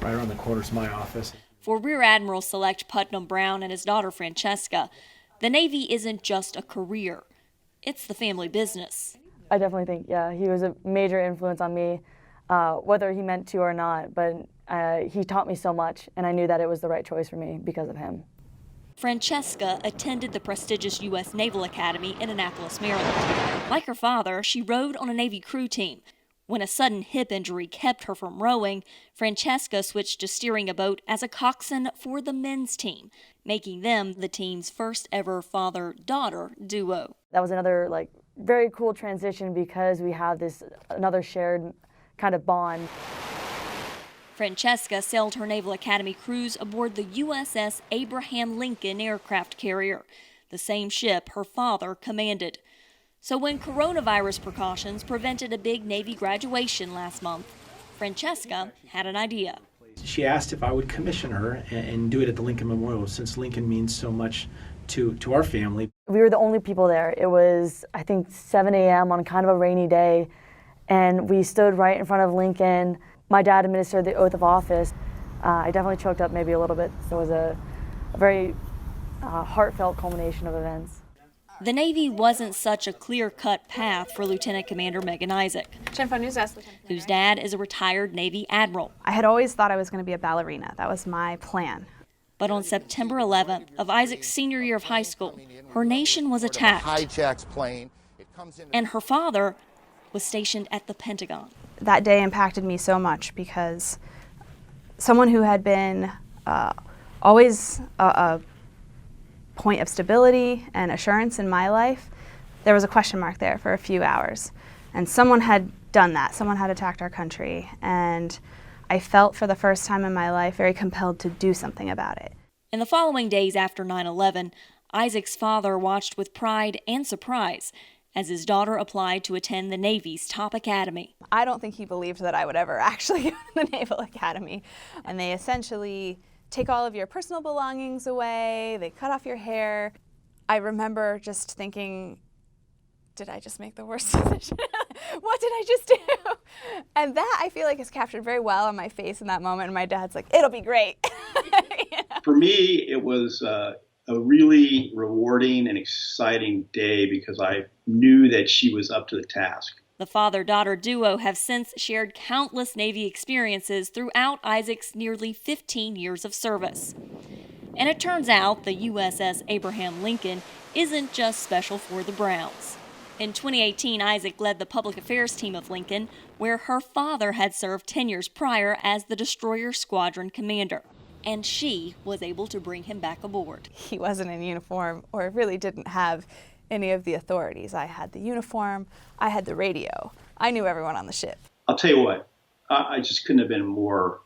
Right around the corner is my office. For Rear Admiral Select Putnam Browne and his daughter Francesca, the Navy isn't just a career, it's the family business. I definitely think, yeah, he was a major influence on me, whether he meant to or not, but he taught me so much, and I knew that it was the right choice for me because of him. Francesca attended the prestigious U.S. Naval Academy in Annapolis, Maryland. Like her father, she rowed on a Navy crew team. When a sudden hip injury kept her from rowing, Francesca switched to steering a boat as a coxswain for the men's team, making them the team's first ever father-daughter duo. That was another very cool transition because we have another shared kind of bond. Francesca sailed her Naval Academy cruise aboard the USS Abraham Lincoln aircraft carrier, the same ship her father commanded. So when coronavirus precautions prevented a big Navy graduation last month, Francesca had an idea. She asked if I would commission her and do it at the Lincoln Memorial, since Lincoln means so much to our family. We were the only people there. It was, I think, 7 a.m. on kind of a rainy day, and we stood right in front of Lincoln. My dad administered the oath of office. I definitely choked up maybe a little bit. So it was a very heartfelt culmination of events. The Navy wasn't such a clear-cut path for Lieutenant Commander Megan Isaac, whose dad is a retired Navy admiral. I had always thought I was going to be a ballerina. That was my plan. But on September 11th of Isaac's senior year of high school, her nation was attacked, and her father was stationed at the Pentagon. That day impacted me so much because someone who had been always a point of stability and assurance in my life, there was a question mark there for a few hours. And someone had done that. Someone had attacked our country. And I felt for the first time in my life very compelled to do something about it. In the following days after 9/11, Isaac's father watched with pride and surprise as his daughter applied to attend the Navy's top academy. I don't think he believed that I would ever actually go to the Naval Academy. And they essentially take all of your personal belongings away, they cut off your hair. I remember just thinking, did I just make the worst decision? What did I just do? And that, I feel like, is captured very well on my face in that moment. And my dad's like, it'll be great. You know? For me, it was a really rewarding and exciting day because I knew that she was up to the task. The father-daughter duo have since shared countless Navy experiences throughout Isaac's nearly 15 years of service. And it turns out the USS Abraham Lincoln isn't just special for the Browns. In 2018, Isaac led the public affairs team of Lincoln, where her father had served 10 years prior as the destroyer squadron commander. And she was able to bring him back aboard. He wasn't in uniform, or really didn't have any of the authorities. I had the uniform, I had the radio. I knew everyone on the ship. I'll tell you what, I just couldn't have been more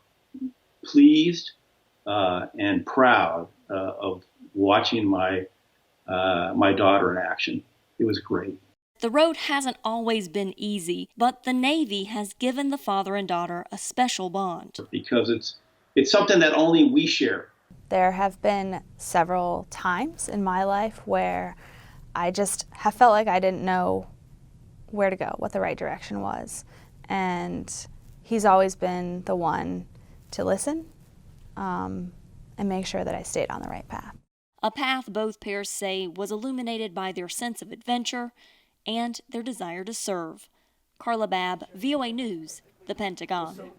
pleased and proud of watching my daughter in action. It was great. The road hasn't always been easy, but the Navy has given the father and daughter a special bond. Because it's something that only we share. There have been several times in my life where I just have felt like I didn't know where to go, what the right direction was. And he's always been the one to listen and make sure that I stayed on the right path. A path both pairs say was illuminated by their sense of adventure and their desire to serve. Carla Babb, VOA News, the Pentagon.